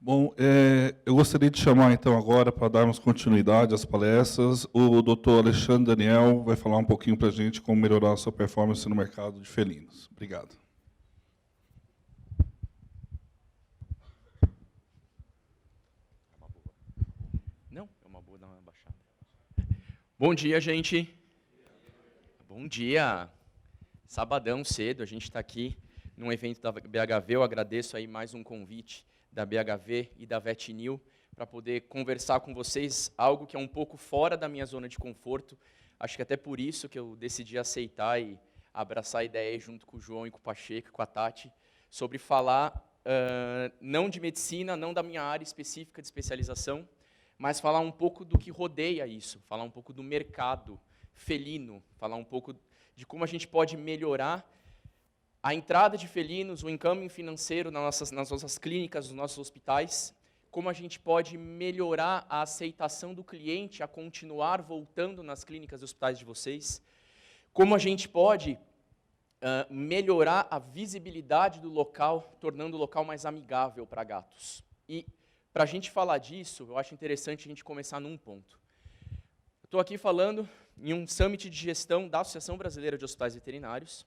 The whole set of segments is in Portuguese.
Bom, eu gostaria de chamar, então, agora, para darmos continuidade às palestras, o Dr. Alexandre Daniel vai falar um pouquinho para a gente como melhorar a sua performance no mercado de felinos. Obrigado. Não, é uma boa dar uma baixada. Bom dia, gente. Bom dia. Sabadão cedo, a gente está aqui num evento da BHV. Eu agradeço aí mais um convite da BHV e da VetNew para poder conversar com vocês algo que é um pouco fora da minha zona de conforto. Acho que até por isso que eu decidi aceitar e abraçar a ideia aí junto com o João e com o Pacheco e com a Tati sobre falar não de medicina, não da minha área específica de especialização, mas falar um pouco do que rodeia isso, falar um pouco do mercado felino, falar um pouco de como a gente pode melhorar a entrada de felinos, o income financeiro nas nossas clínicas, nos nossos hospitais, como a gente pode melhorar a aceitação do cliente a continuar voltando nas clínicas e hospitais de vocês, como a gente pode melhorar a visibilidade do local, tornando o local mais amigável para gatos. E, para a gente falar disso, eu acho interessante a gente começar num ponto. Estou aqui falando em um summit de gestão da Associação Brasileira de Hospitais Veterinários.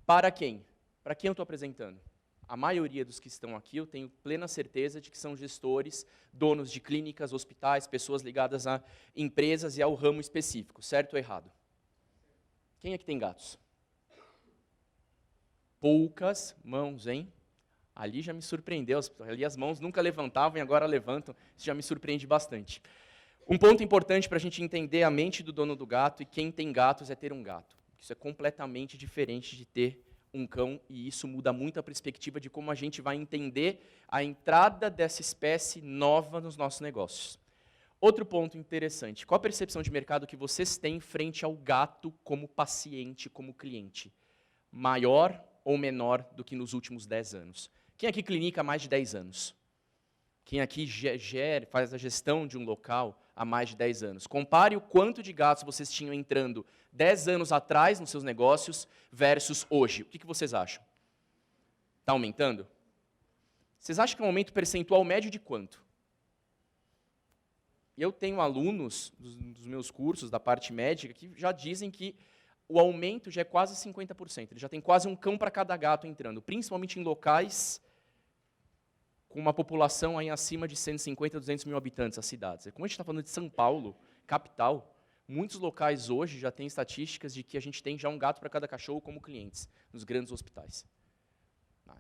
Para quem? Para quem eu estou apresentando? A maioria dos que estão aqui, eu tenho plena certeza de que são gestores, donos de clínicas, hospitais, pessoas ligadas a empresas e ao ramo específico, certo ou errado? Quem é que tem gatos? Poucas mãos, hein? Ali já me surpreendeu, ali as mãos nunca levantavam e agora levantam, isso já me surpreende bastante. Um ponto importante para a gente entender a mente do dono do gato e quem tem gatos é ter um gato. Isso é completamente diferente de ter um cão e isso muda muito a perspectiva de como a gente vai entender a entrada dessa espécie nova nos nossos negócios. Outro ponto interessante, qual a percepção de mercado que vocês têm frente ao gato como paciente, como cliente? Maior ou menor do que nos últimos 10 anos? Quem aqui clinica há mais de 10 anos? Quem aqui faz a gestão de um local há mais de 10 anos? Compare o quanto de gatos vocês tinham entrando 10 anos atrás nos seus negócios versus hoje. O que vocês acham? Está aumentando? Vocês acham que é um aumento percentual médio de quanto? Eu tenho alunos dos meus cursos, da parte médica, que já dizem que o aumento já é quase 50%. Ele já tem quase um cão para cada gato entrando, principalmente em locais com uma população aí acima de 150, 200 mil habitantes, as cidades. Como a gente está falando de São Paulo, capital, muitos locais hoje já têm estatísticas de que a gente tem já um gato para cada cachorro como clientes, nos grandes hospitais.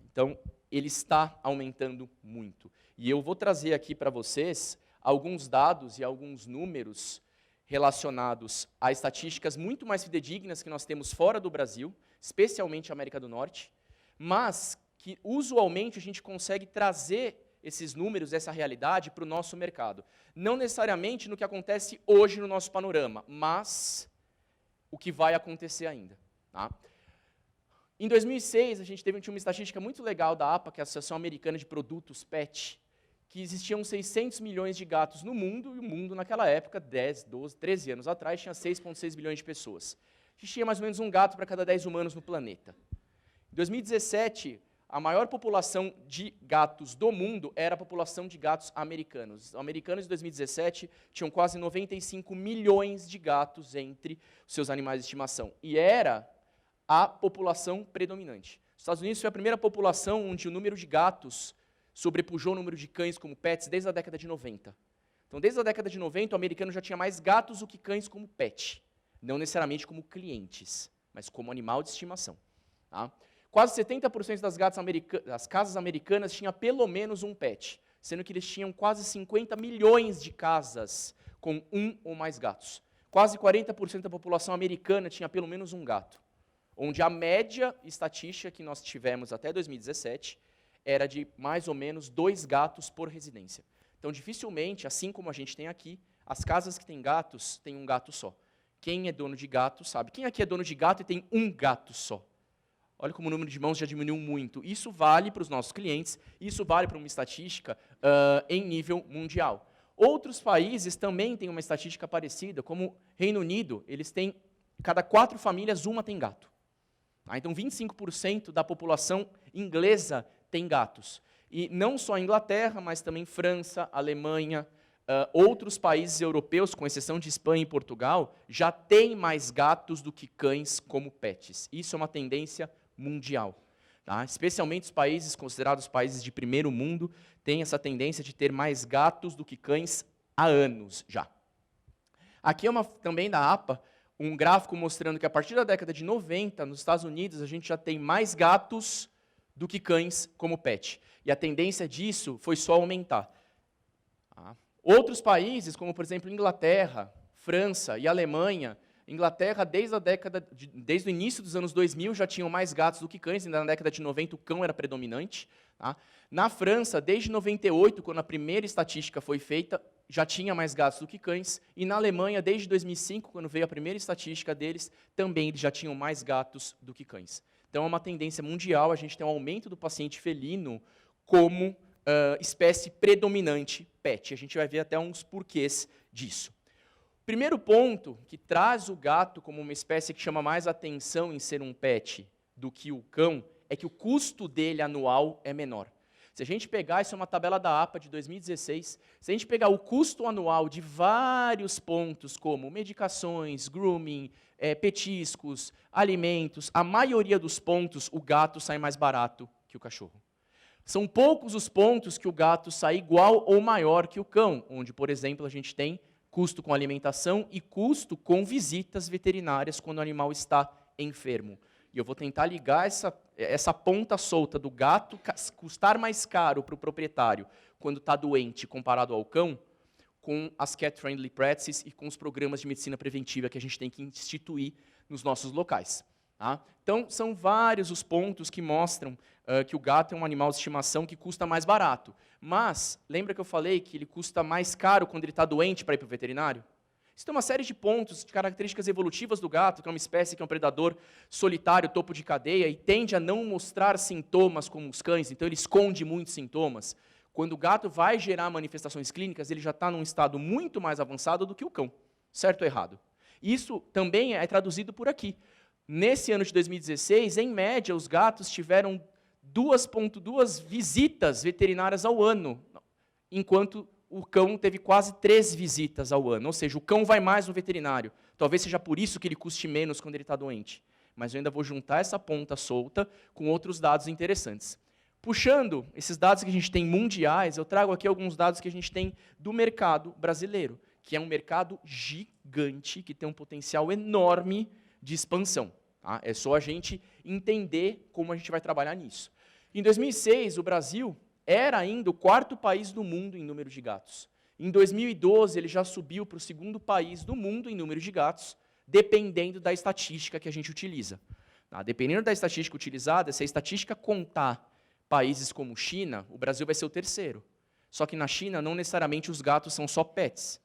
Então, ele está aumentando muito. E eu vou trazer aqui para vocês alguns dados e alguns números relacionados a estatísticas muito mais fidedignas que nós temos fora do Brasil, especialmente América do Norte, mas que usualmente a gente consegue trazer esses números, essa realidade para o nosso mercado. Não necessariamente no que acontece hoje no nosso panorama, mas o que vai acontecer ainda. Tá? Em 2006, a gente tinha uma estatística muito legal da APA, que é a Associação Americana de Produtos PET, que existiam 600 milhões de gatos no mundo, e o mundo naquela época, 10, 12, 13 anos atrás, tinha 6,6 bilhões de pessoas. A gente tinha mais ou menos um gato para cada 10 humanos no planeta. Em 2017, a maior população de gatos do mundo era a população de gatos americanos. Os americanos, em 2017, tinham quase 95 milhões de gatos entre os seus animais de estimação. E era a população predominante. Os Estados Unidos foi a primeira população onde o número de gatos sobrepujou o número de cães como pets desde a década de 90. Então, desde a década de 90, o americano já tinha mais gatos do que cães como pet. Não necessariamente como clientes, mas como animal de estimação. Tá? Quase 70% das casas americanas tinham pelo menos um pet, sendo que eles tinham quase 50 milhões de casas com um ou mais gatos. Quase 40% da população americana tinha pelo menos um gato, onde a média estatística que nós tivemos até 2017 era de mais ou menos 2 gatos por residência. Então, dificilmente, assim como a gente tem aqui, as casas que têm gatos têm um gato só. Quem é dono de gato sabe. Quem aqui é dono de gato e tem um gato só? Olha como o número de mãos já diminuiu muito. Isso vale para os nossos clientes, isso vale para uma estatística em nível mundial. Outros países também têm uma estatística parecida, como Reino Unido, eles têm, cada 4 famílias, uma tem gato. Então, 25% da população inglesa tem gatos. E não só a Inglaterra, mas também França, Alemanha, outros países europeus, com exceção de Espanha e Portugal, já têm mais gatos do que cães como pets. Isso é uma tendência mundial. Tá? Especialmente os países considerados países de primeiro mundo têm essa tendência de ter mais gatos do que cães há anos já. Aqui é também da APA, um gráfico mostrando que a partir da década de 90, nos Estados Unidos, a gente já tem mais gatos do que cães como pet. E a tendência disso foi só aumentar. Tá? Outros países, como por exemplo Inglaterra, França e Alemanha, Inglaterra, desde o início dos anos 2000, já tinham mais gatos do que cães, ainda na década de 90 o cão era predominante. Tá? Na França, desde 98, quando a primeira estatística foi feita, já tinha mais gatos do que cães, e na Alemanha, desde 2005, quando veio a primeira estatística deles, também eles já tinham mais gatos do que cães. Então é uma tendência mundial, a gente tem um aumento do paciente felino como espécie predominante pet. A gente vai ver até uns porquês disso. Primeiro ponto, que traz o gato como uma espécie que chama mais atenção em ser um pet do que o cão, é que o custo dele anual é menor. Se a gente pegar, isso é uma tabela da APA de 2016, se a gente pegar o custo anual de vários pontos, como medicações, grooming, petiscos, alimentos, a maioria dos pontos, o gato sai mais barato que o cachorro. São poucos os pontos que o gato sai igual ou maior que o cão, onde, por exemplo, a gente tem custo com alimentação e custo com visitas veterinárias quando o animal está enfermo. E eu vou tentar ligar essa ponta solta do gato custar mais caro para o proprietário quando está doente comparado ao cão, com as Cat Friendly Practices e com os programas de medicina preventiva que a gente tem que instituir nos nossos locais. Tá? Então, são vários os pontos que mostram que o gato é um animal de estimação que custa mais barato. Mas, lembra que eu falei que ele custa mais caro quando ele está doente para ir para o veterinário? Isso tem uma série de pontos, de características evolutivas do gato, que é uma espécie que é um predador solitário, topo de cadeia, e tende a não mostrar sintomas como os cães, então ele esconde muitos sintomas. Quando o gato vai gerar manifestações clínicas, ele já está num estado muito mais avançado do que o cão, certo ou errado? Isso também é traduzido por aqui. Nesse ano de 2016, em média, os gatos tiveram 2,2 visitas veterinárias ao ano, enquanto o cão teve quase 3 visitas ao ano. Ou seja, o cão vai mais no veterinário. Talvez seja por isso que ele custe menos quando ele está doente. Mas eu ainda vou juntar essa ponta solta com outros dados interessantes. Puxando esses dados que a gente tem mundiais, eu trago aqui alguns dados que a gente tem do mercado brasileiro, que é um mercado gigante, que tem um potencial enorme de expansão. Tá? É só a gente entender como a gente vai trabalhar nisso. Em 2006, o Brasil era ainda o 4º país do mundo em número de gatos. Em 2012, ele já subiu para o 2º país do mundo em número de gatos, dependendo da estatística que a gente utiliza. Tá? Dependendo da estatística utilizada, se a estatística contar países como China, o Brasil vai ser o 3º. Só que na China, não necessariamente os gatos são só pets.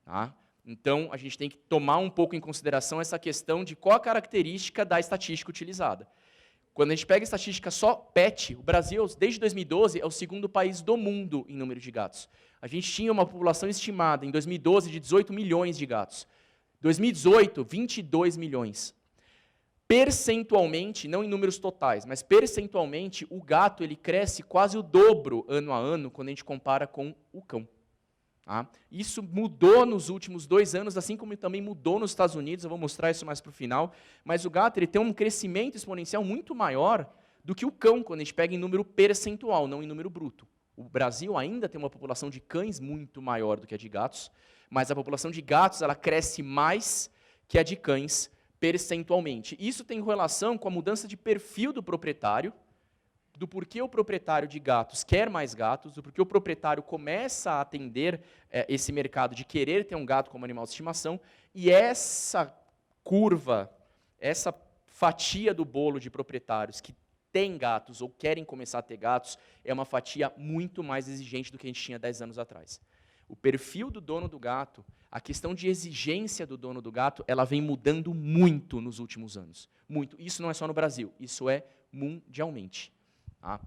Tá? Então, a gente tem que tomar um pouco em consideração essa questão de qual a característica da estatística utilizada. Quando a gente pega a estatística só pet, o Brasil, desde 2012, é o 2º país do mundo em número de gatos. A gente tinha uma população estimada, em 2012, de 18 milhões de gatos. 2018, 22 milhões. Percentualmente, não em números totais, mas percentualmente, o gato ele cresce quase o dobro ano a ano quando a gente compara com o cão. Tá? Isso mudou nos últimos 2 anos, assim como também mudou nos Estados Unidos, eu vou mostrar isso mais para o final, mas o gato ele tem um crescimento exponencial muito maior do que o cão, quando a gente pega em número percentual, não em número bruto. O Brasil ainda tem uma população de cães muito maior do que a de gatos, mas a população de gatos ela cresce mais que a de cães percentualmente. Isso tem relação com a mudança de perfil do proprietário, do porquê o proprietário de gatos quer mais gatos, do porquê o proprietário começa a atender esse mercado de querer ter um gato como animal de estimação, e essa curva, essa fatia do bolo de proprietários que têm gatos ou querem começar a ter gatos, é uma fatia muito mais exigente do que a gente tinha 10 anos atrás. O perfil do dono do gato, a questão de exigência do dono do gato, ela vem mudando muito nos últimos anos. Muito. Isso não é só no Brasil, isso é mundialmente. Tá?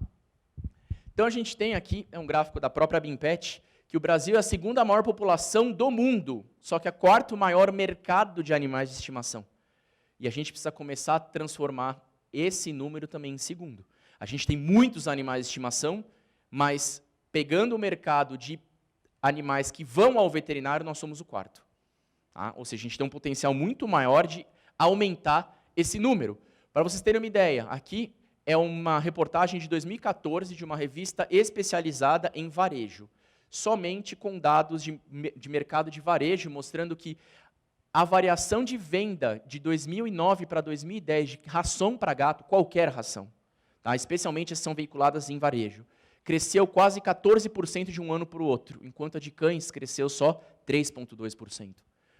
Então a gente tem aqui, é um gráfico da própria Bimpet, que o Brasil é a 2ª maior população do mundo, só que é o 4º maior mercado de animais de estimação. E a gente precisa começar a transformar esse número também em 2º. A gente tem muitos animais de estimação, Mas, pegando o mercado de animais que vão ao veterinário, nós somos o quarto. Tá? Ou seja, a gente tem um potencial muito maior de aumentar esse número. Para vocês terem uma ideia, aqui é uma reportagem de 2014 de uma revista especializada em varejo, somente com dados de mercado de varejo, mostrando que a variação de venda de 2009 para 2010 de ração para gato, qualquer ração, tá? Especialmente as que são veiculadas em varejo, cresceu quase 14% de um ano para o outro, enquanto a de cães cresceu só 3,2%.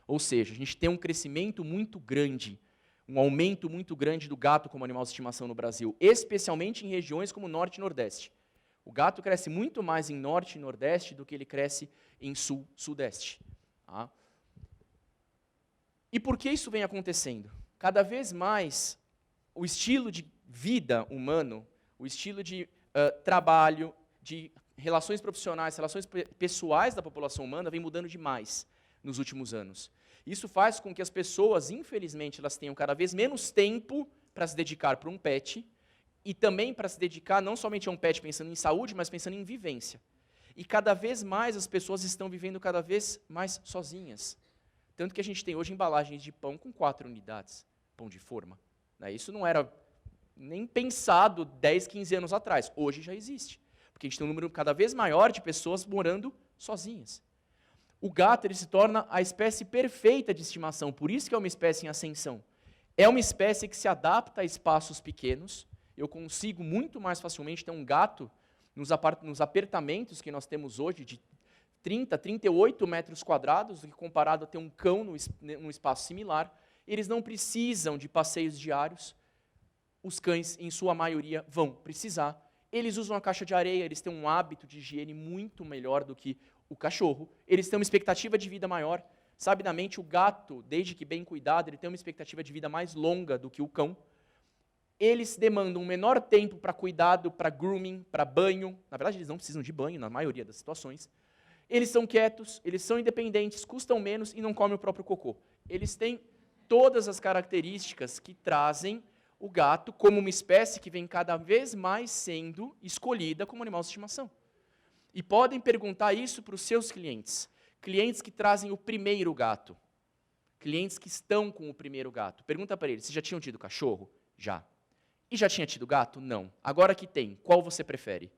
Ou seja, a gente tem um crescimento muito grande, um aumento muito grande do gato como animal de estimação no Brasil, especialmente em regiões como Norte e Nordeste. O gato cresce muito mais em Norte e Nordeste do que ele cresce em Sul, Sudeste. Tá? E por que isso vem acontecendo? Cada vez mais, o estilo de vida humano, o estilo de trabalho, de relações profissionais, relações pessoais da população humana vem mudando demais nos últimos anos. Isso faz com que as pessoas, infelizmente, elas tenham cada vez menos tempo para se dedicar para um pet e também para se dedicar não somente a um pet pensando em saúde, mas pensando em vivência. E cada vez mais as pessoas estão vivendo cada vez mais sozinhas. Tanto que a gente tem hoje embalagens de pão com 4 unidades, pão de forma. Isso não era nem pensado 10, 15 anos atrás. Hoje já existe. Porque a gente tem um número cada vez maior de pessoas morando sozinhas. O gato ele se torna a espécie perfeita de estimação, por isso que é uma espécie em ascensão. É uma espécie que se adapta a espaços pequenos. Eu consigo muito mais facilmente ter um gato nos apertamentos que nós temos hoje, de 30, 38 metros quadrados, do que comparado a ter um cão num espaço similar. Eles não precisam de passeios diários. Os cães, em sua maioria, vão precisar. Eles usam a caixa de areia, eles têm um hábito de higiene muito melhor do que o cachorro. Eles têm uma expectativa de vida maior. Sabidamente, o gato, desde que bem cuidado, ele tem uma expectativa de vida mais longa do que o cão. Eles demandam um menor tempo para cuidado, para grooming, para banho. Na verdade, eles não precisam de banho, na maioria das situações. Eles são quietos, eles são independentes, custam menos e não comem o próprio cocô. Eles têm todas as características que trazem o gato como uma espécie que vem cada vez mais sendo escolhida como animal de estimação. E podem perguntar isso para os seus clientes. Clientes que trazem o primeiro gato. Clientes que estão com o primeiro gato. Pergunta para eles, vocês já tinham tido cachorro? Já. E já tinha tido gato? Não. Agora que tem, qual você prefere?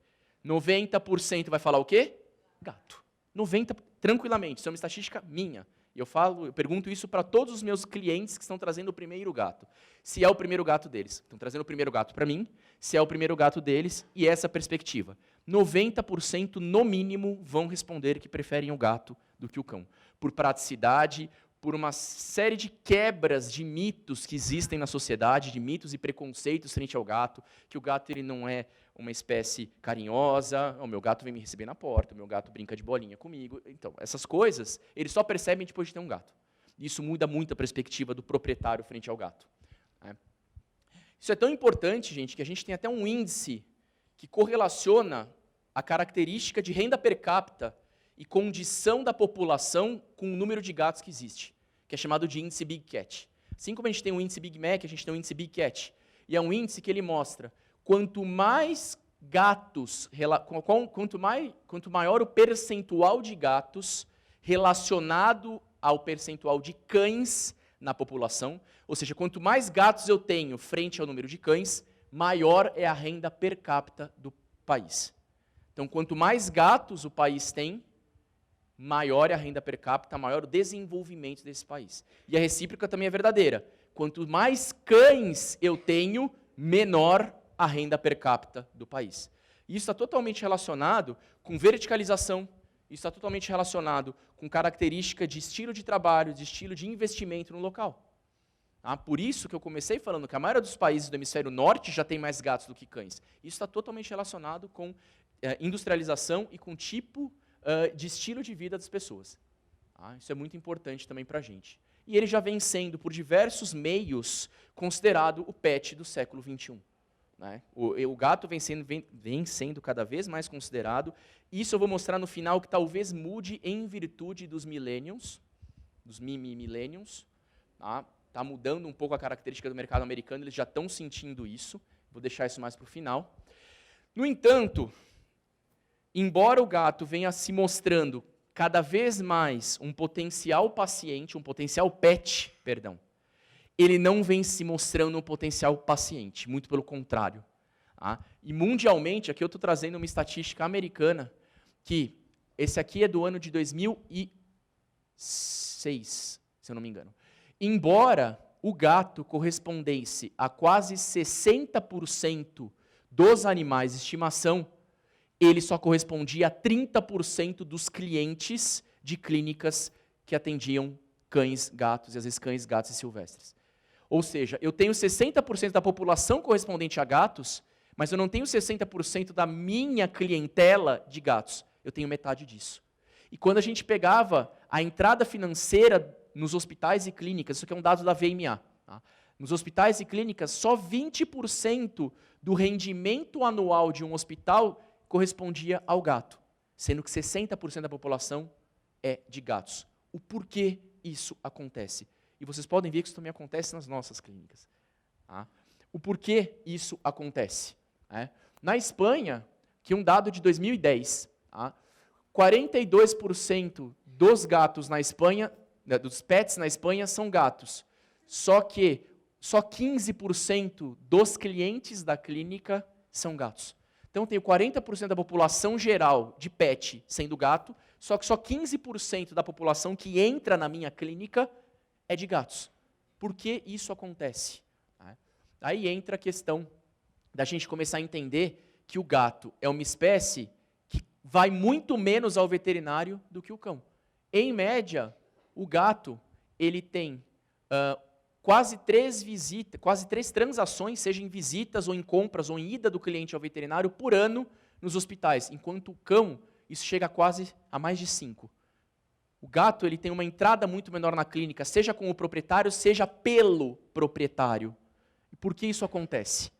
90% vai falar o quê? Gato. 90%, tranquilamente, isso é uma estatística minha. E eu pergunto isso para todos os meus clientes que estão trazendo o primeiro gato. Se é o primeiro gato deles. Estão trazendo o primeiro gato para mim, se é o primeiro gato deles, e essa perspectiva. 90% no mínimo vão responder que preferem o gato do que o cão. Por praticidade, por uma série de quebras de mitos que existem na sociedade, de mitos e preconceitos frente ao gato, que o gato ele não é uma espécie carinhosa, o meu gato vem me receber na porta, o meu gato brinca de bolinha comigo. Então, essas coisas, eles só percebem depois de ter um gato. Isso muda muito a perspectiva do proprietário frente ao gato. Isso é tão importante, gente, que a gente tem até um índice que correlaciona a característica de renda per capita e condição da população com o número de gatos que existe, que é chamado de índice Big Cat. Assim como a gente tem o índice Big Mac, a gente tem o índice Big Cat. E é um índice que ele mostra quanto mais gatos, quanto maior o percentual de gatos relacionado ao percentual de cães na população, ou seja, quanto mais gatos eu tenho frente ao número de cães, maior é a renda per capita do país. Então, quanto mais gatos o país tem, maior é a renda per capita, maior o desenvolvimento desse país. E a recíproca também é verdadeira. Quanto mais cães eu tenho, menor a renda per capita do país. E isso está totalmente relacionado com verticalização, isso está totalmente relacionado com característica de estilo de trabalho, de estilo de investimento no local. Por isso que eu comecei falando que a maioria dos países do hemisfério norte já tem mais gatos do que cães. Isso está totalmente relacionado com industrialização e com o tipo de estilo de vida das pessoas. Isso é muito importante também para a gente. E ele já vem sendo, por diversos meios, considerado o pet do século XXI. O gato vem sendo cada vez mais considerado. Isso eu vou mostrar no final, que talvez mude em virtude dos millennials, dos millennials. Está mudando um pouco a característica do mercado americano, eles já estão sentindo isso. Vou deixar isso mais para o final. No entanto, embora o gato venha se mostrando cada vez mais um potencial paciente, um potencial pet, perdão, ele não vem se mostrando um potencial paciente, muito pelo contrário. Tá? E mundialmente, aqui eu estou trazendo uma estatística americana, que esse aqui é do ano de 2006, se eu não me engano. Embora o gato correspondesse a quase 60% dos animais de estimação, ele só correspondia a 30% dos clientes de clínicas que atendiam cães, gatos, e às vezes cães, gatos e silvestres. Ou seja, eu tenho 60% da população correspondente a gatos, mas eu não tenho 60% da minha clientela de gatos. Eu tenho metade disso. E quando a gente pegava a entrada financeira nos hospitais e clínicas, isso aqui é um dado da VMA, tá? Nos hospitais e clínicas, só 20% do rendimento anual de um hospital correspondia ao gato, sendo que 60% da população é de gatos. O porquê isso acontece? E vocês podem ver que isso também acontece nas nossas clínicas. Tá? O porquê isso acontece? Na Espanha, que um dado de 2010, tá? 42% dos gatos na Espanha, dos pets na Espanha são gatos. Só que só 15% dos clientes da clínica são gatos. Então, eu tenho 40% da população geral de pet sendo gato, só que só 15% da população que entra na minha clínica é de gatos. Por que isso acontece? Aí entra a questão da gente começar a entender que o gato é uma espécie que vai muito menos ao veterinário do que o cão. Em média, o gato ele tem quase 3 transações, seja em visitas ou em compras ou em ida do cliente ao veterinário por ano nos hospitais, enquanto o cão, isso chega quase a mais de 5. O gato ele tem uma entrada muito menor na clínica, seja com o proprietário, seja pelo proprietário. E por que isso acontece?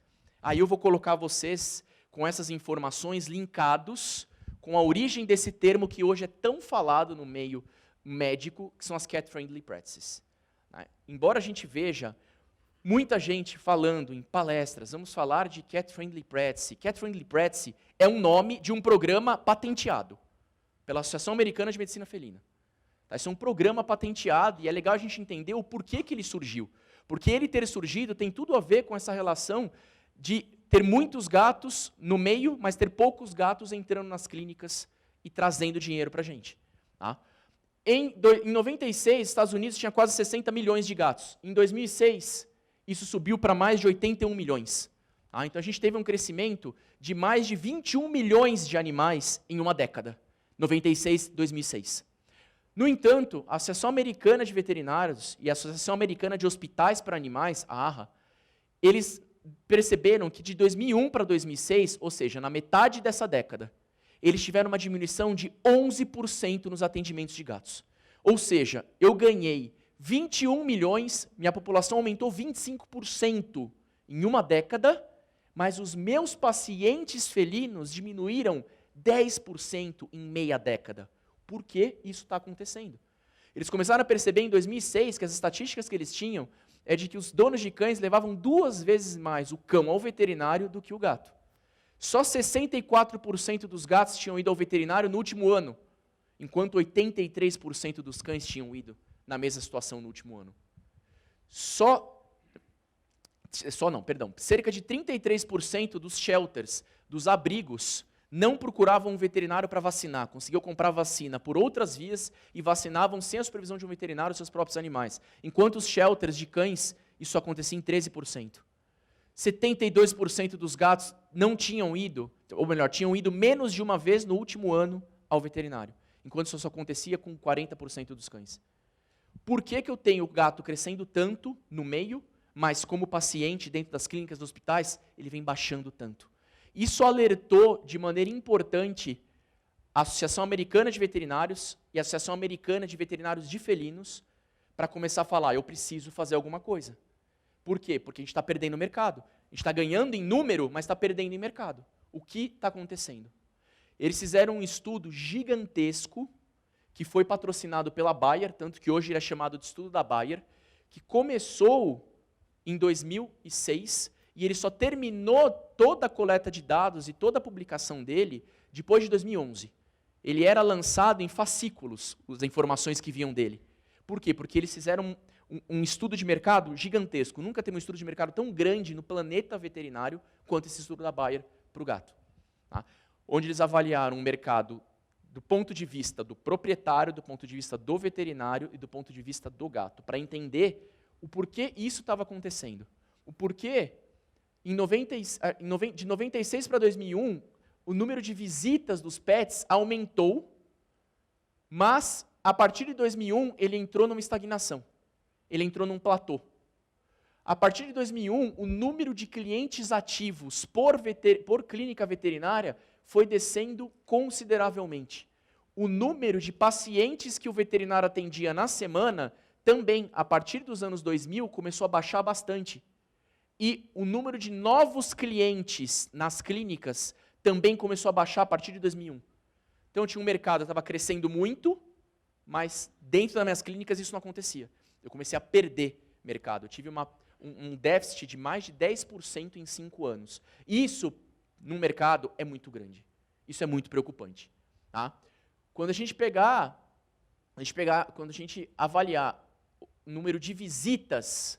Aí eu vou colocar vocês com essas informações linkados com a origem desse termo que hoje é tão falado no meio médico, que são as cat-friendly practices. Embora a gente veja muita gente falando em palestras, vamos falar de cat-friendly practice. Cat-friendly practice é um nome de um programa patenteado pela Associação Americana de Medicina Felina. Esse é um programa patenteado e é legal a gente entender o porquê que ele surgiu. Porque ele ter surgido tem tudo a ver com essa relação de ter muitos gatos no meio, mas ter poucos gatos entrando nas clínicas e trazendo dinheiro para a gente. Tá? Em 96, Estados Unidos tinha quase 60 milhões de gatos. Em 2006, isso subiu para mais de 81 milhões. Tá? Então a gente teve um crescimento de mais de 21 milhões de animais em uma década. 96, 2006. No entanto, a Associação Americana de Veterinários e a Associação Americana de Hospitais para Animais, a AHA, eles perceberam que de 2001 para 2006, ou seja, na metade dessa década, eles tiveram uma diminuição de 11% nos atendimentos de gatos. Ou seja, eu ganhei 21 milhões, minha população aumentou 25% em uma década, mas os meus pacientes felinos diminuíram 10% em meia década. Por que isso está acontecendo? Eles começaram a perceber em 2006 que as estatísticas que eles tinham é de que os donos de cães levavam 2 vezes mais o cão ao veterinário do que o gato. Só 64% dos gatos tinham ido ao veterinário no último ano, enquanto 83% dos cães tinham ido na mesma situação no último ano. Cerca de 33% dos shelters, dos abrigos, não procuravam um veterinário para vacinar, conseguiam comprar vacina por outras vias e vacinavam sem a supervisão de um veterinário os seus próprios animais. Enquanto os shelters de cães, isso acontecia em 13%. 72% dos gatos não tinham ido, ou melhor, tinham ido menos de uma vez no último ano ao veterinário, enquanto isso só acontecia com 40% dos cães. Por que eu tenho o gato crescendo tanto no meio, mas como paciente dentro das clínicas dos hospitais, ele vem baixando tanto? Isso alertou de maneira importante a Associação Americana de Veterinários e a Associação Americana de Veterinários de Felinos para começar a falar, eu preciso fazer alguma coisa. Por quê? Porque a gente está perdendo o mercado. A gente está ganhando em número, mas está perdendo em mercado. O que está acontecendo? Eles fizeram um estudo gigantesco que foi patrocinado pela Bayer, tanto que hoje ele é chamado de estudo da Bayer, que começou em 2006 E ele só terminou toda a coleta de dados e toda a publicação dele depois de 2011. Ele era lançado em fascículos, as informações que vinham dele. Por quê? Porque eles fizeram um estudo de mercado gigantesco. Nunca teve um estudo de mercado tão grande no planeta veterinário quanto esse estudo da Bayer para o gato. Tá? Onde eles avaliaram o mercado do ponto de vista do proprietário, do ponto de vista do veterinário e do ponto de vista do gato, para entender o porquê isso estava acontecendo. O porquê, de 96 para 2001, o número de visitas dos pets aumentou, mas, a partir de 2001, ele entrou numa estagnação. Ele entrou num platô. A partir de 2001, o número de clientes ativos por clínica veterinária foi descendo consideravelmente. O número de pacientes que o veterinário atendia na semana também, a partir dos anos 2000, começou a baixar bastante. E o número de novos clientes nas clínicas também começou a baixar a partir de 2001. Então, tinha um mercado que estava crescendo muito, mas dentro das minhas clínicas isso não acontecia. Eu comecei a perder mercado. Eu tive um déficit de mais de 10% em 5 anos. Isso, no mercado, é muito grande. Isso é muito preocupante. Tá? Quando a gente avaliar o número de visitas,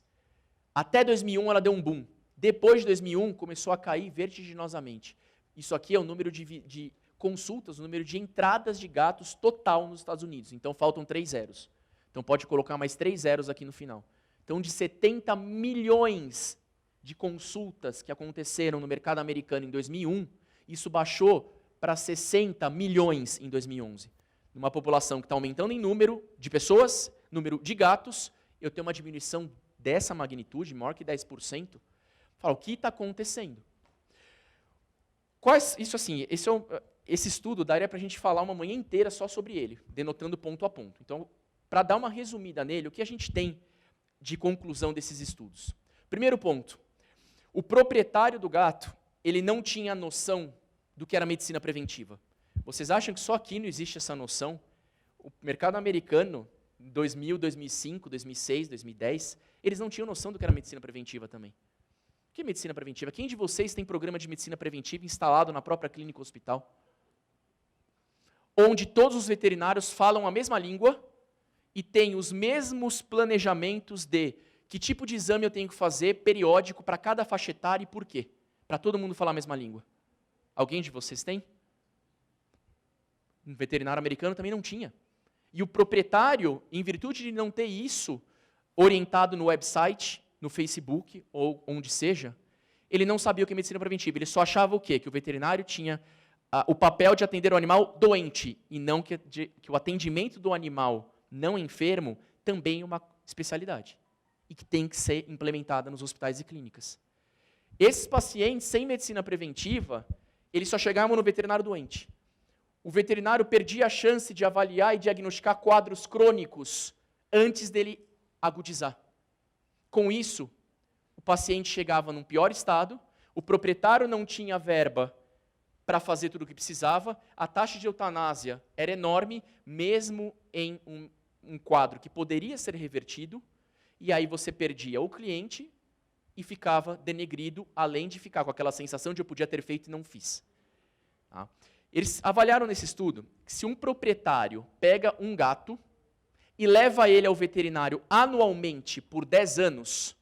até 2001 ela deu um boom. Depois de 2001, começou a cair vertiginosamente. Isso aqui é o número de consultas, o número de entradas de gatos total nos Estados Unidos. Então, faltam 3 zeros. Então, pode colocar mais 3 zeros aqui no final. Então, de 70 milhões de consultas que aconteceram no mercado americano em 2001, isso baixou para 60 milhões em 2011. Numa população que está aumentando em número de pessoas, número de gatos, eu tenho uma diminuição dessa magnitude, maior que 10%. Fala, o que está acontecendo? Esse estudo daria para a gente falar uma manhã inteira só sobre ele, denotando ponto a ponto. Então, para dar uma resumida nele, o que a gente tem de conclusão desses estudos? Primeiro ponto, o proprietário do gato, ele não tinha noção do que era medicina preventiva. Vocês acham que só aqui não existe essa noção? O mercado americano, em 2000, 2005, 2006, 2010, eles não tinham noção do que era medicina preventiva também. O que é medicina preventiva? Quem de vocês tem programa de medicina preventiva instalado na própria clínica ou hospital? Onde todos os veterinários falam a mesma língua e têm os mesmos planejamentos de que tipo de exame eu tenho que fazer periódico para cada faixa etária e por quê? Para todo mundo falar a mesma língua. Alguém de vocês tem? Um veterinário americano também não tinha. E o proprietário, em virtude de não ter isso orientado no website, no Facebook ou onde seja, ele não sabia o que é medicina preventiva. Ele só achava o quê? Que o veterinário tinha o papel de atender o animal doente e não que o atendimento do animal não enfermo também é uma especialidade e que tem que ser implementada nos hospitais e clínicas. Esses pacientes sem medicina preventiva, eles só chegavam no veterinário doente. O veterinário perdia a chance de avaliar e diagnosticar quadros crônicos antes dele agudizar. Com isso, o paciente chegava num pior estado, o proprietário não tinha verba para fazer tudo o que precisava, a taxa de eutanásia era enorme, mesmo em um quadro que poderia ser revertido, e aí você perdia o cliente e ficava denegrido, além de ficar com aquela sensação de eu podia ter feito e não fiz. Tá? Eles avaliaram nesse estudo que se um proprietário pega um gato e leva ele ao veterinário anualmente por 10 anos,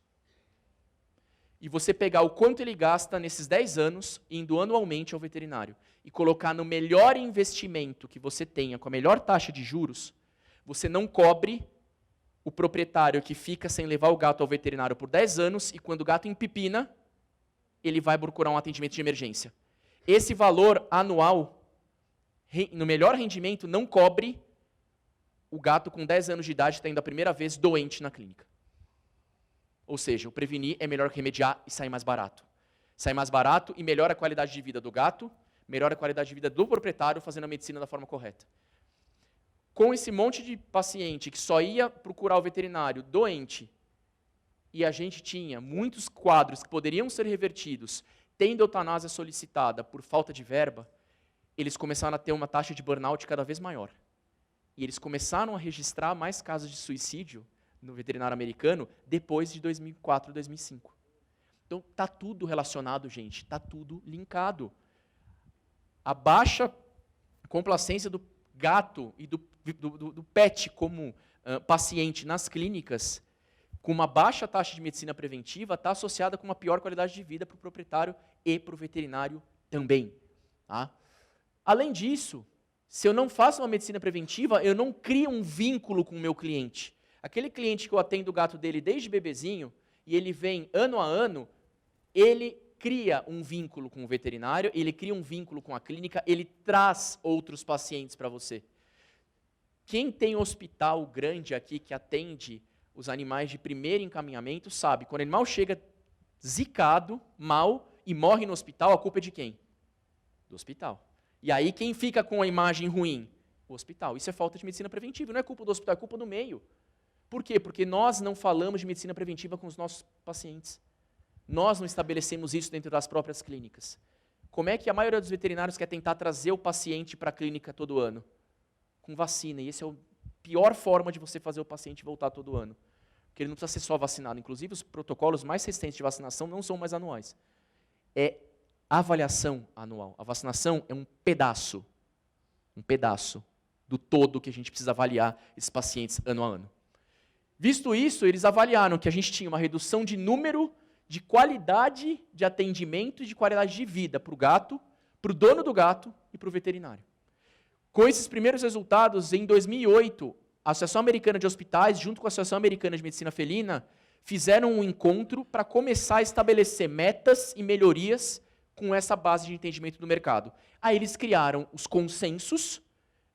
e você pegar o quanto ele gasta nesses 10 anos, indo anualmente ao veterinário, e colocar no melhor investimento que você tenha, com a melhor taxa de juros, você não cobre o proprietário que fica sem levar o gato ao veterinário por 10 anos, e quando o gato empipina, ele vai procurar um atendimento de emergência. Esse valor anual, no melhor rendimento, não cobre o gato com 10 anos de idade está indo a primeira vez doente na clínica. Ou seja, o prevenir é melhor que remediar e sair mais barato. Sai mais barato e melhora a qualidade de vida do gato, melhora a qualidade de vida do proprietário fazendo a medicina da forma correta. Com esse monte de paciente que só ia procurar o veterinário doente, e a gente tinha muitos quadros que poderiam ser revertidos, tendo eutanásia solicitada por falta de verba, eles começaram a ter uma taxa de burnout cada vez maior. E eles começaram a registrar mais casos de suicídio no veterinário americano depois de 2004, 2005. Então, está tudo relacionado, gente, está tudo linkado. A baixa complacência do gato e do pet como paciente nas clínicas, com uma baixa taxa de medicina preventiva, está associada com uma pior qualidade de vida para o proprietário e para o veterinário também. Tá? Além disso, se eu não faço uma medicina preventiva, eu não crio um vínculo com o meu cliente. Aquele cliente que eu atendo o gato dele desde bebezinho, e ele vem ano a ano, ele cria um vínculo com o veterinário, ele cria um vínculo com a clínica, ele traz outros pacientes para você. Quem tem hospital grande aqui que atende os animais de primeiro encaminhamento sabe, quando o animal chega zicado, mal, e morre no hospital, a culpa é de quem? Do hospital. E aí quem fica com a imagem ruim? O hospital. Isso é falta de medicina preventiva, não é culpa do hospital, é culpa do meio. Por quê? Porque nós não falamos de medicina preventiva com os nossos pacientes. Nós não estabelecemos isso dentro das próprias clínicas. Como é que a maioria dos veterinários quer tentar trazer o paciente para a clínica todo ano? Com vacina, e esse é a pior forma de você fazer o paciente voltar todo ano. Porque ele não precisa ser só vacinado. Inclusive, os protocolos mais recentes de vacinação não são mais anuais. É avaliação anual. A vacinação é um pedaço do todo que a gente precisa avaliar esses pacientes ano a ano. Visto isso, eles avaliaram que a gente tinha uma redução de número, de qualidade de atendimento e de qualidade de vida para o gato, para o dono do gato e para o veterinário. Com esses primeiros resultados, em 2008, a Associação Americana de Hospitais, junto com a Associação Americana de Medicina Felina, fizeram um encontro para começar a estabelecer metas e melhorias com essa base de entendimento do mercado. Aí eles criaram os consensos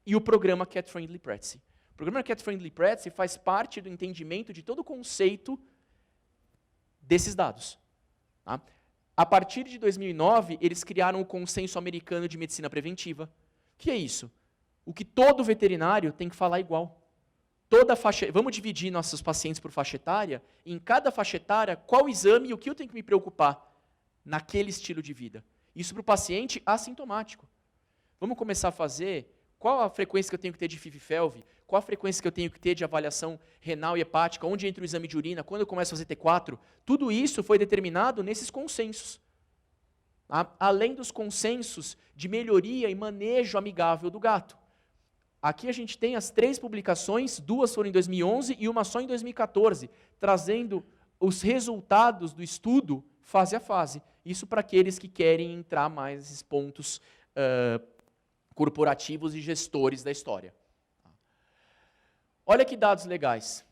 e o programa Cat Friendly Practice. O programa Cat Friendly Practice faz parte do entendimento de todo o conceito desses dados. Tá? A partir de 2009, eles criaram o Consenso Americano de Medicina Preventiva. O que é isso? O que todo veterinário tem que falar igual. Vamos dividir nossos pacientes por faixa etária. Em cada faixa etária, qual exame e o que eu tenho que me preocupar naquele estilo de vida. Isso para o paciente assintomático. Vamos começar a fazer qual a frequência que eu tenho que ter de FIV-FeLV, qual a frequência que eu tenho que ter de avaliação renal e hepática, onde entra o exame de urina, quando eu começo a fazer T4. Tudo isso foi determinado nesses consensos. Além dos consensos de melhoria e manejo amigável do gato. Aqui a gente tem as 3 publicações, 2 foram em 2011 e uma só em 2014, trazendo os resultados do estudo fase a fase. Isso para aqueles que querem entrar mais nesses pontos corporativos e gestores da história. Olha que dados legais.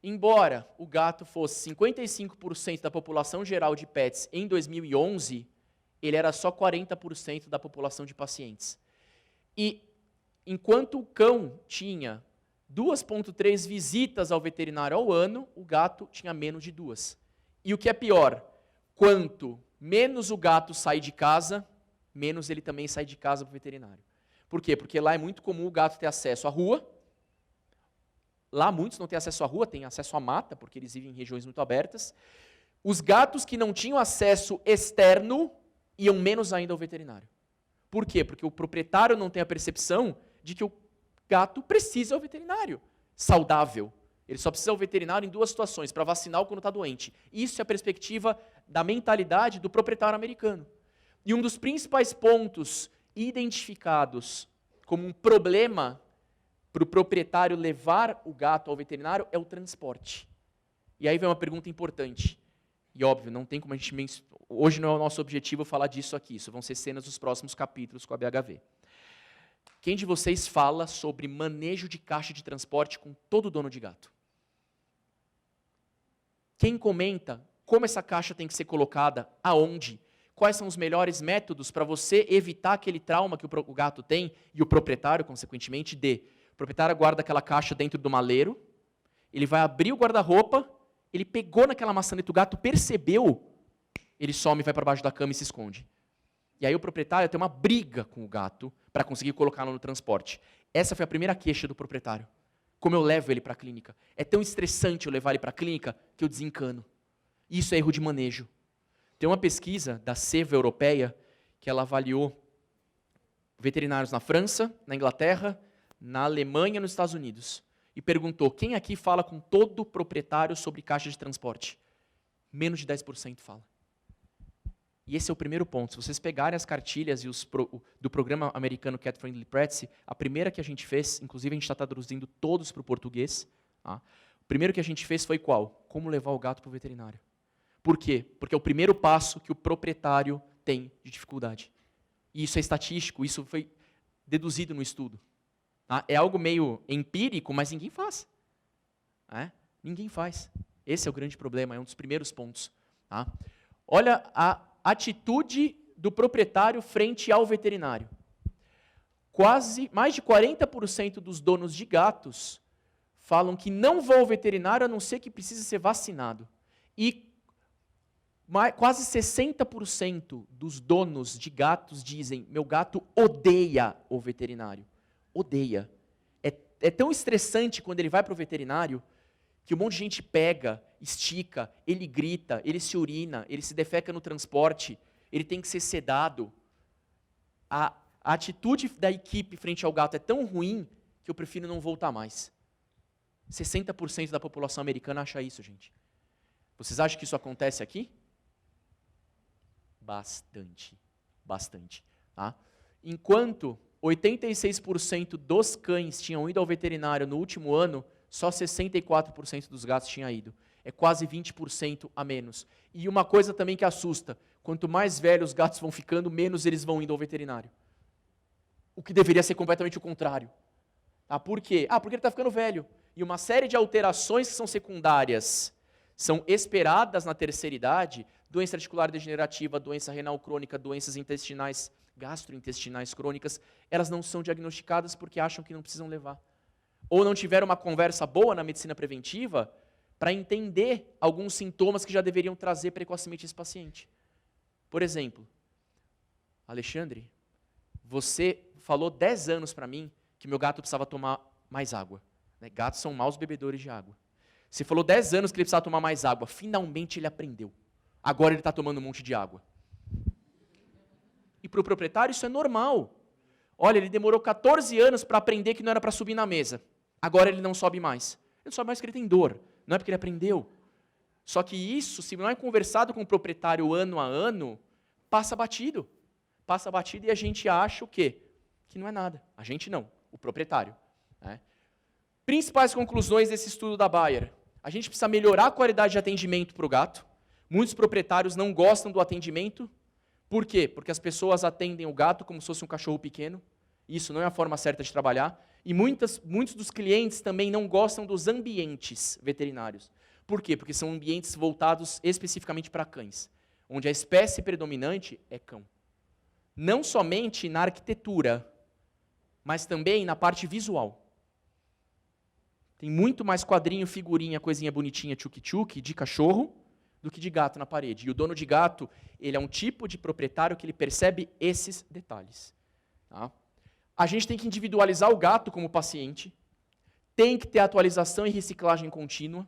Embora o gato fosse 55% da população geral de pets em 2011, ele era só 40% da população de pacientes. E enquanto o cão tinha 2,3 visitas ao veterinário ao ano, o gato tinha menos de 2. E o que é pior, quanto menos o gato sai de casa, menos ele também sai de casa para o veterinário. Por quê? Porque lá é muito comum o gato ter acesso à rua. Lá muitos não têm acesso à rua, têm acesso à mata, porque eles vivem em regiões muito abertas. Os gatos que não tinham acesso externo iam menos ainda ao veterinário. Por quê? Porque o proprietário não tem a percepção de que o gato precisa ao veterinário. Saudável. Ele só precisa ao veterinário em 2 situações, para vacinar ou quando está doente. Isso é a perspectiva da mentalidade do proprietário americano. E um dos principais pontos identificados como um problema para o proprietário levar o gato ao veterinário é o transporte. E aí vem uma pergunta importante. E óbvio, não tem como a gente... Hoje não é o nosso objetivo falar disso aqui. Isso vão ser cenas dos próximos capítulos com a BHV. Quem de vocês fala sobre manejo de caixa de transporte com todo dono de gato? Quem comenta como essa caixa tem que ser colocada, aonde? Quais são os melhores métodos para você evitar aquele trauma que o gato tem e o proprietário, consequentemente, dê? O proprietário guarda aquela caixa dentro do maleiro, ele vai abrir o guarda-roupa, ele pegou naquela maçaneta, o gato percebeu, ele some, vai para baixo da cama e se esconde. E aí o proprietário tem uma briga com o gato para conseguir colocá-lo no transporte. Essa foi a primeira queixa do proprietário. Como eu levo ele para a clínica? É tão estressante eu levar ele para a clínica que eu desencano. Isso é erro de manejo. Tem uma pesquisa da CEVA europeia que ela avaliou veterinários na França, na Inglaterra, na Alemanha e nos Estados Unidos. E perguntou, quem aqui fala com todo proprietário sobre caixa de transporte? Menos de 10% fala. E esse é o primeiro ponto. Se vocês pegarem as cartilhas e do programa americano Cat Friendly Practice, a primeira que a gente fez, inclusive a gente está traduzindo todos para o português, tá? O primeiro que a gente fez foi qual? Como levar o gato para o veterinário. Por quê? Porque é o primeiro passo que o proprietário tem de dificuldade. E isso é estatístico, isso foi deduzido no estudo. Tá? É algo meio empírico, mas ninguém faz. Ninguém faz. Esse é o grande problema, é um dos primeiros pontos. Tá? Olha a atitude do proprietário frente ao veterinário. Mais de 40% dos donos de gatos falam que não vão ao veterinário a não ser que precise ser vacinado. E quase 60% dos donos de gatos dizem: meu gato odeia o veterinário. Odeia. É tão estressante quando ele vai para o veterinário que um monte de gente pega, estica, ele grita, ele se urina, ele se defeca no transporte, ele tem que ser sedado. A atitude da equipe frente ao gato é tão ruim que eu prefiro não voltar mais. 60% da população americana acha isso, gente. Vocês acham que isso acontece aqui? Bastante. Bastante. Tá? Enquanto 86% dos cães tinham ido ao veterinário no último ano, só 64% dos gatos tinham ido. É quase 20% a menos. E uma coisa também que assusta, quanto mais velhos os gatos vão ficando, menos eles vão indo ao veterinário. O que deveria ser completamente o contrário. Por quê? Porque ele está ficando velho. E uma série de alterações que são secundárias são esperadas na terceira idade, doença articular degenerativa, doença renal crônica, doenças intestinais, gastrointestinais crônicas, elas não são diagnosticadas porque acham que não precisam levar. Ou não tiveram uma conversa boa na medicina preventiva para entender alguns sintomas que já deveriam trazer precocemente esse paciente. Por exemplo, Alexandre, você falou 10 anos para mim que meu gato precisava tomar mais água. Gatos são maus bebedores de água. Você falou 10 anos que ele precisava tomar mais água. Finalmente ele aprendeu. Agora ele está tomando um monte de água. E para o proprietário isso é normal. Olha, ele demorou 14 anos para aprender que não era para subir na mesa. Agora ele não sobe mais. Ele não sobe mais porque ele tem dor. Não é porque ele aprendeu. Só que isso, se não é conversado com o proprietário ano a ano, passa batido. Passa batido e a gente acha o quê? Que não é nada. A gente não, o proprietário. Principais conclusões desse estudo da Bayer. A gente precisa melhorar a qualidade de atendimento para o gato. Muitos proprietários não gostam do atendimento. Por quê? Porque as pessoas atendem o gato como se fosse um cachorro pequeno. Isso não é a forma certa de trabalhar. E muitos dos clientes também não gostam dos ambientes veterinários. Por quê? Porque são ambientes voltados especificamente para cães, onde a espécie predominante é cão. Não somente na arquitetura, mas também na parte visual. Tem muito mais quadrinho, figurinha, coisinha bonitinha, tchuk-tchuk, de cachorro, do que de gato na parede. E o dono de gato, ele é um tipo de proprietário que ele percebe esses detalhes. Tá? A gente tem que individualizar o gato como paciente, tem que ter atualização e reciclagem contínua,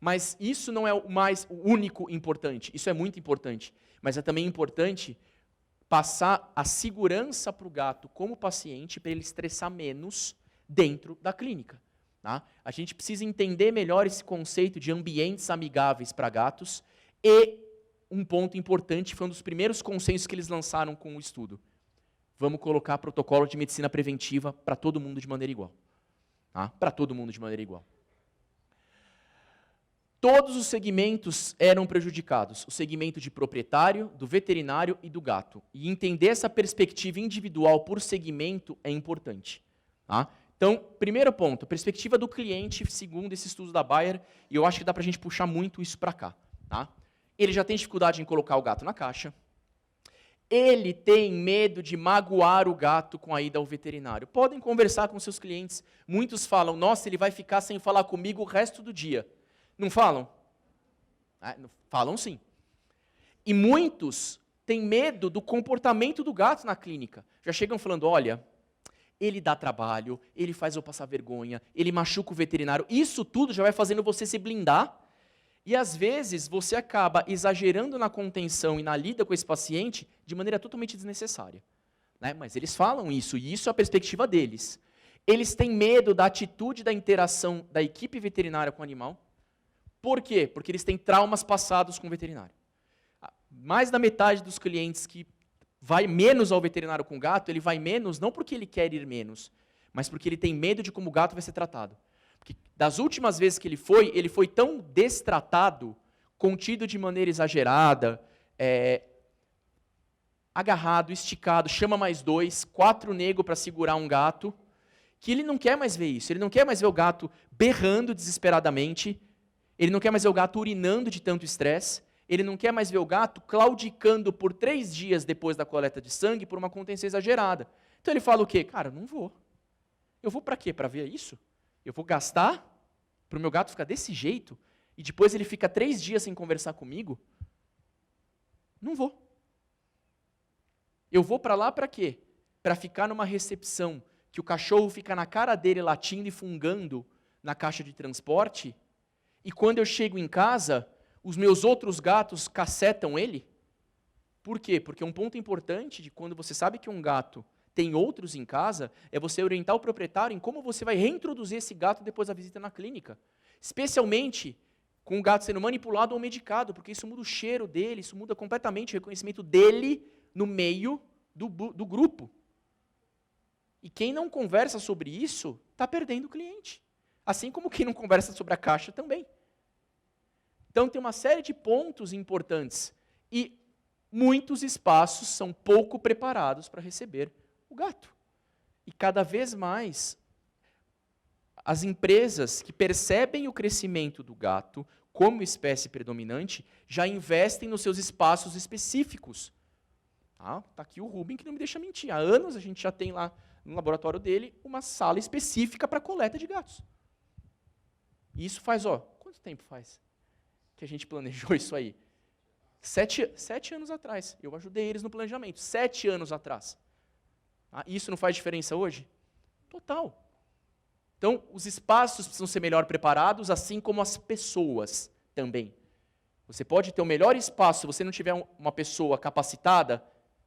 mas isso não é o único importante. Isso é muito importante, mas é também importante passar a segurança para o gato como paciente, para ele estressar menos dentro da clínica. Tá? A gente precisa entender melhor esse conceito de ambientes amigáveis para gatos e um ponto importante, foi um dos primeiros consensos que eles lançaram com o estudo. Vamos colocar protocolo de medicina preventiva para todo mundo de maneira igual. Tá? Para todo mundo de maneira igual. Todos os segmentos eram prejudicados. O segmento de proprietário, do veterinário e do gato. E entender essa perspectiva individual por segmento é importante. Tá? Então, primeiro ponto, perspectiva do cliente, segundo esse estudo da Bayer, e eu acho que dá para a gente puxar muito isso para cá. Tá? Ele já tem dificuldade em colocar o gato na caixa. Ele tem medo de magoar o gato com a ida ao veterinário. Podem conversar com seus clientes. Muitos falam, nossa, ele vai ficar sem falar comigo o resto do dia. Não falam? Falam sim. E muitos têm medo do comportamento do gato na clínica. Já chegam falando, olha, ele dá trabalho, ele faz eu passar vergonha, ele machuca o veterinário. Isso tudo já vai fazendo você se blindar. E às vezes você acaba exagerando na contenção e na lida com esse paciente de maneira totalmente desnecessária. Mas eles falam isso, e isso é a perspectiva deles. Eles têm medo da atitude da interação da equipe veterinária com o animal. Por quê? Porque eles têm traumas passados com o veterinário. mais da metade dos clientes que vai menos ao veterinário com gato, ele vai menos não porque ele quer ir menos, mas porque ele tem medo de como o gato vai ser tratado. Porque das últimas vezes que ele foi tão destratado, contido de maneira exagerada, agarrado, esticado, chama mais 2, 4 negros para segurar um gato, que ele não quer mais ver isso. Ele não quer mais ver o gato berrando desesperadamente, ele não quer mais ver o gato urinando de tanto estresse, ele não quer mais ver o gato claudicando por 3 dias depois da coleta de sangue por uma contência exagerada. Então ele fala o quê? Cara, não vou. Eu vou para quê? Para ver isso? Eu vou gastar para o meu gato ficar desse jeito e depois ele fica 3 dias sem conversar comigo? Não vou. Eu vou para lá para quê? Para ficar numa recepção que o cachorro fica na cara dele latindo e fungando na caixa de transporte, e quando eu chego em casa, os meus outros gatos cacetam ele? Por quê? Porque um ponto importante de quando você sabe que um gato tem outros em casa, é você orientar o proprietário em como você vai reintroduzir esse gato depois da visita na clínica. Especialmente com o gato sendo manipulado ou medicado, porque isso muda o cheiro dele, isso muda completamente o reconhecimento dele no meio do grupo. E quem não conversa sobre isso, está perdendo o cliente. Assim como quem não conversa sobre a caixa também. Então tem uma série de pontos importantes. E muitos espaços são pouco preparados para receber o gato. E cada vez mais, as empresas que percebem o crescimento do gato como espécie predominante, já investem nos seus espaços específicos. Tá aqui o Rubem que não me deixa mentir. Há anos a gente já tem lá no laboratório dele uma sala específica para coleta de gatos. E isso faz, quanto tempo faz que a gente planejou isso aí? 7 anos atrás. Eu ajudei eles no planejamento. 7 anos atrás. Isso não faz diferença hoje? Total. Então, os espaços precisam ser melhor preparados, assim como as pessoas também. Você pode ter o melhor espaço, se você não tiver uma pessoa capacitada,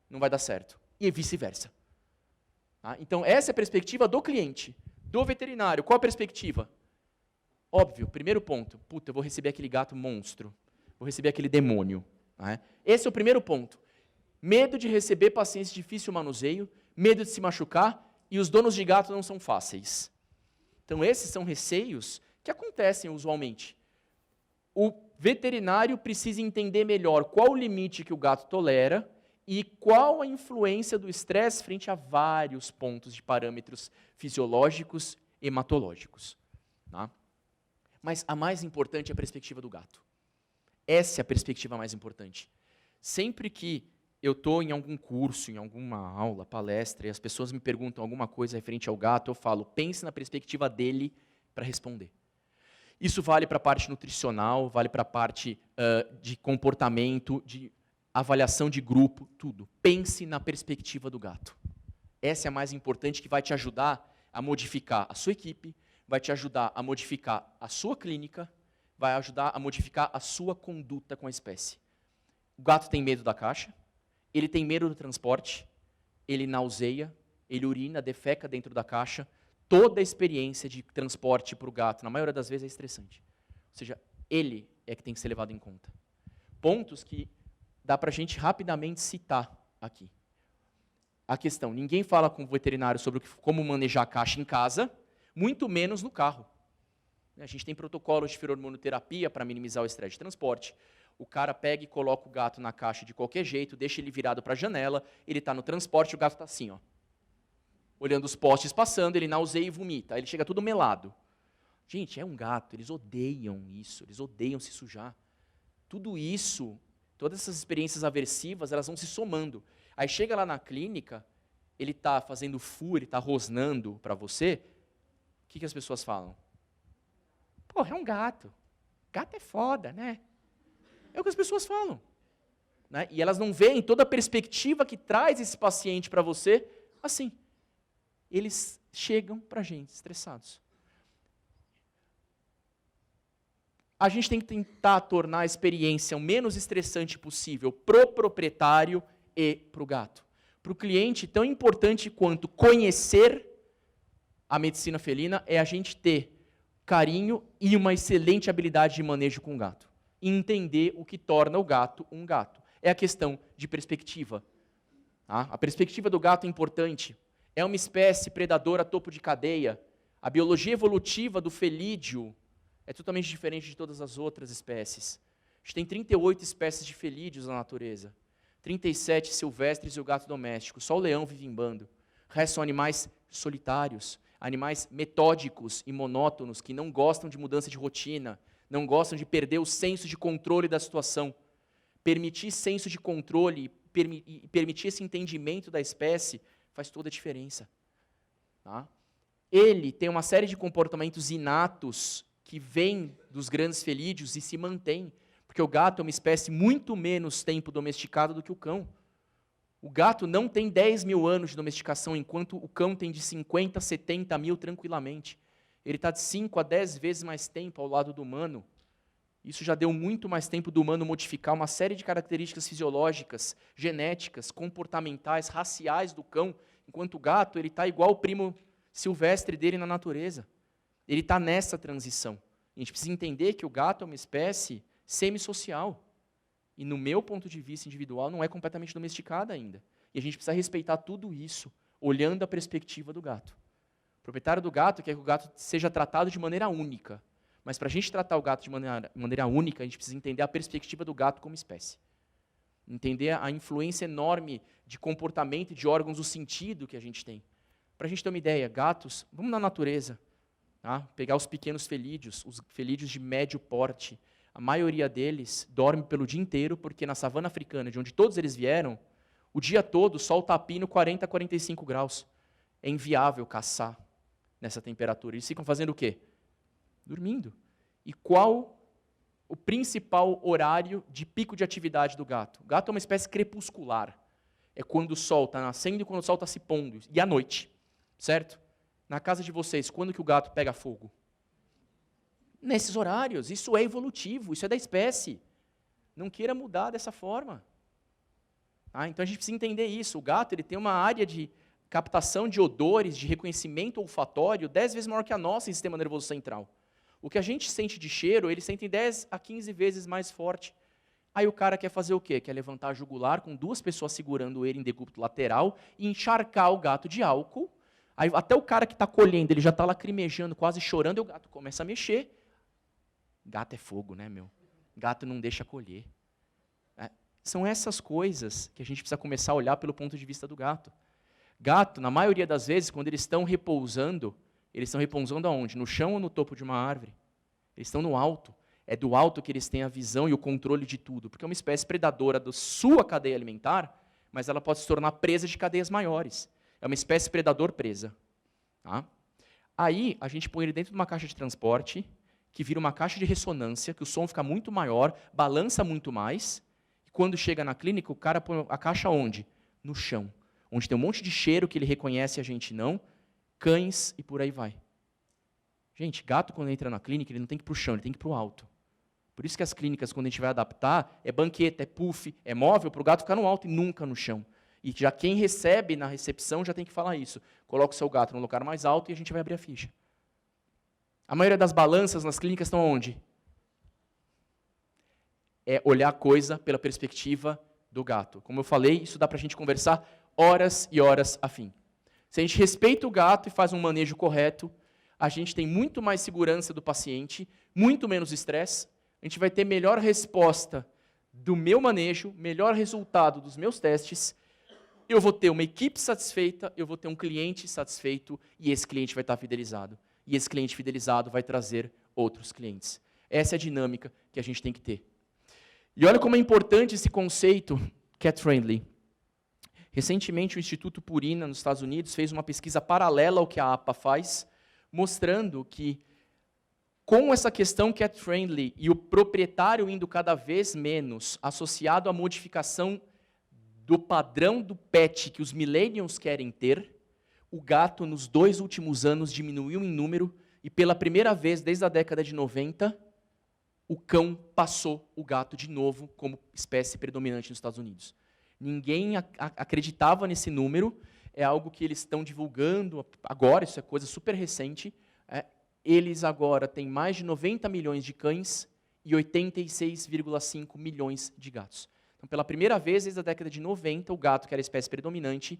não vai dar certo. E vice-versa. Então, essa é a perspectiva do cliente. Do veterinário, qual a perspectiva? Óbvio, primeiro ponto. Eu vou receber aquele gato monstro. Vou receber aquele demônio. Esse é o primeiro ponto. Medo de receber pacientes de difícil manuseio, medo de se machucar, e os donos de gato não são fáceis. Então, esses são receios que acontecem usualmente. O veterinário precisa entender melhor qual o limite que o gato tolera e qual a influência do estresse frente a vários pontos de parâmetros fisiológicos e hematológicos. Mas a mais importante é a perspectiva do gato. Essa é a perspectiva mais importante. Sempre que eu estou em algum curso, em alguma aula, palestra, e as pessoas me perguntam alguma coisa referente ao gato, eu falo, pense na perspectiva dele para responder. Isso vale para a parte nutricional, vale para a parte de comportamento, de avaliação de grupo, tudo. Pense na perspectiva do gato. Essa é a mais importante, que vai te ajudar a modificar a sua equipe, vai te ajudar a modificar a sua clínica, vai ajudar a modificar a sua conduta com a espécie. O gato tem medo da caixa, ele tem medo do transporte, ele nauseia, ele urina, defeca dentro da caixa. Toda a experiência de transporte para o gato, na maioria das vezes, é estressante. Ou seja, ele é que tem que ser levado em conta. Pontos que dá para a gente rapidamente citar aqui. A questão, ninguém fala com o veterinário sobre como manejar a caixa em casa, muito menos no carro. A gente tem protocolos de feromonoterapia para minimizar o estresse de transporte. O cara pega e coloca o gato na caixa de qualquer jeito, deixa ele virado para a janela, ele está no transporte, o gato está assim, olhando os postes passando, ele nauseia e vomita, aí ele chega tudo melado. Gente, é um gato, eles odeiam isso, eles odeiam se sujar. Tudo isso, todas essas experiências aversivas, elas vão se somando. Aí chega lá na clínica, ele está fazendo ele está rosnando para você, o que as pessoas falam? É um gato. Gato é foda, né? É o que as pessoas falam. Né? E elas não veem toda a perspectiva que traz esse paciente para você assim. Eles chegam para a gente estressados. A gente tem que tentar tornar a experiência o menos estressante possível pro proprietário e pro gato. Para o cliente, tão importante quanto conhecer a medicina felina é a gente ter carinho e uma excelente habilidade de manejo com o gato. Entender o que torna o gato um gato. é a questão de perspectiva. Tá? A perspectiva do gato é importante. É uma espécie predadora topo de cadeia. A biologia evolutiva do felídeo é totalmente diferente de todas as outras espécies. A gente tem 38 espécies de felídeos na natureza. 37 silvestres e o gato doméstico. Só o leão vive em bando. O resto são animais solitários, animais metódicos e monótonos, que não gostam de mudança de rotina, não gostam de perder o senso de controle da situação. Permitir senso de controle e permitir esse entendimento da espécie faz toda a diferença. Tá? Ele tem uma série de comportamentos inatos que vêm dos grandes felídeos e se mantém, porque o gato é uma espécie muito menos tempo domesticada do que o cão. O gato não tem 10 mil anos de domesticação, enquanto o cão tem de 50, 70 mil tranquilamente. Ele está de 5 a 10 vezes mais tempo ao lado do humano. Isso já deu muito mais tempo do humano modificar uma série de características fisiológicas, genéticas, comportamentais, raciais do cão, enquanto o gato está igual o primo silvestre dele na natureza. Ele está nessa transição. A gente precisa entender que o gato é uma espécie semissocial. E, no meu ponto de vista individual, não é completamente domesticada ainda. E a gente precisa respeitar tudo isso, olhando a perspectiva do gato. O proprietário do gato quer que o gato seja tratado de maneira única. Mas, para a gente tratar o gato de maneira única, a gente precisa entender a perspectiva do gato como espécie. Entender a influência enorme de comportamento e de órgãos do sentido que a gente tem. Para a gente ter uma ideia, gatos, vamos na natureza, tá? Pegar os pequenos felídeos, os felídeos de médio porte. A maioria deles dorme pelo dia inteiro, porque na savana africana, de onde todos eles vieram, o dia todo o sol está a pino 40 a 45 graus. É inviável caçar nessa temperatura. Eles ficam fazendo o quê? Dormindo. E qual o principal horário de pico de atividade do gato? O gato é uma espécie crepuscular. É quando o sol está nascendo e quando o sol está se pondo. E à noite, certo? Na casa de vocês, quando que o gato pega fogo? Nesses horários. Isso é evolutivo, isso é da espécie. Não queira mudar dessa forma. Então a gente precisa entender isso. O gato ele tem uma área de captação de odores, de reconhecimento olfatório 10 vezes maior que a nossa em sistema nervoso central. O que a gente sente de cheiro, eles sentem 10 a 15 vezes mais forte. Aí o cara quer fazer o quê? Quer levantar a jugular com 2 pessoas segurando ele em decúbito lateral e encharcar o gato de álcool. Aí até o cara que está colhendo, ele já está lacrimejando, quase chorando, e o gato começa a mexer. Gato é fogo, né, meu? Gato não deixa colher. São essas coisas que a gente precisa começar a olhar pelo ponto de vista do gato. Gato, na maioria das vezes, quando eles estão repousando aonde? No chão ou no topo de uma árvore? Eles estão no alto. É do alto que eles têm a visão e o controle de tudo, porque é uma espécie predadora da sua cadeia alimentar, mas ela pode se tornar presa de cadeias maiores. É uma espécie predador-presa. Tá? Aí, a gente põe ele dentro de uma caixa de transporte, que vira uma caixa de ressonância, que o som fica muito maior, balança muito mais, e quando chega na clínica, o cara põe a caixa onde? No chão, onde tem um monte de cheiro que ele reconhece e a gente não, cães e por aí vai. Gente, gato quando entra na clínica, ele não tem que ir para o chão, ele tem que ir para o alto. Por isso que as clínicas, quando a gente vai adaptar, é banqueta, é puff, é móvel, para o gato ficar no alto e nunca no chão. E já quem recebe na recepção já tem que falar isso. Coloca o seu gato no lugar mais alto e a gente vai abrir a ficha. A maioria das balanças nas clínicas estão onde? É olhar a coisa pela perspectiva do gato. Como eu falei, isso dá para a gente conversar horas e horas a fim. Se a gente respeita o gato e faz um manejo correto, a gente tem muito mais segurança do paciente, muito menos estresse, a gente vai ter melhor resposta do meu manejo, melhor resultado dos meus testes, eu vou ter uma equipe satisfeita, eu vou ter um cliente satisfeito e esse cliente vai estar fidelizado. E esse cliente fidelizado vai trazer outros clientes. Essa é a dinâmica que a gente tem que ter. E olha como é importante esse conceito cat-friendly. Recentemente, o Instituto Purina, nos Estados Unidos, fez uma pesquisa paralela ao que a APA faz, mostrando que, com essa questão cat-friendly e o proprietário indo cada vez menos associado à modificação do padrão do pet que os millennials querem ter, o gato, nos 2 últimos anos, diminuiu em número e, pela primeira vez desde a década de 90, o cão passou o gato de novo como espécie predominante nos Estados Unidos. Ninguém acreditava nesse número, é algo que eles estão divulgando agora, isso é coisa super recente. Eles agora têm mais de 90 milhões de cães e 86,5 milhões de gatos. Então, Então, pela primeira vez desde a década de 90, o gato, que era a espécie predominante,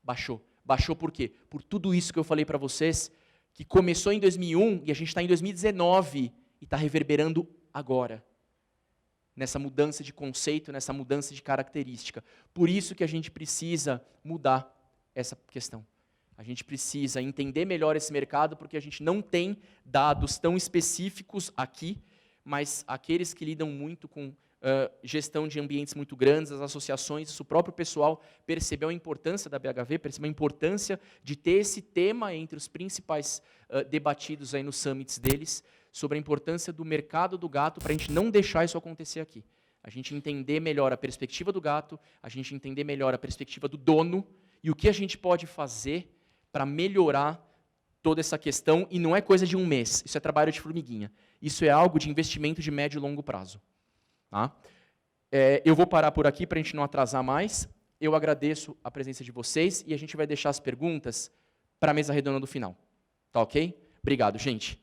baixou. Baixou por quê? Por tudo isso que eu falei para vocês, que começou em 2001 e a gente está em 2019 e está reverberando agora. Nessa mudança de conceito, nessa mudança de característica. Por isso que a gente precisa mudar essa questão. A gente precisa entender melhor esse mercado, porque a gente não tem dados tão específicos aqui, mas aqueles que lidam muito com gestão de ambientes muito grandes, as associações, o próprio pessoal percebeu a importância da BHV, percebeu a importância de ter esse tema entre os principais debatidos aí nos summits deles, sobre a importância do mercado do gato, para a gente não deixar isso acontecer aqui. A gente entender melhor a perspectiva do gato, a gente entender melhor a perspectiva do dono, e o que a gente pode fazer para melhorar toda essa questão, e não é coisa de um mês, isso é trabalho de formiguinha. Isso é algo de investimento de médio e longo prazo. Tá? Eu vou parar por aqui para a gente não atrasar mais. Eu agradeço a presença de vocês, e a gente vai deixar as perguntas para a mesa redonda do final. Tá ok? Obrigado, gente.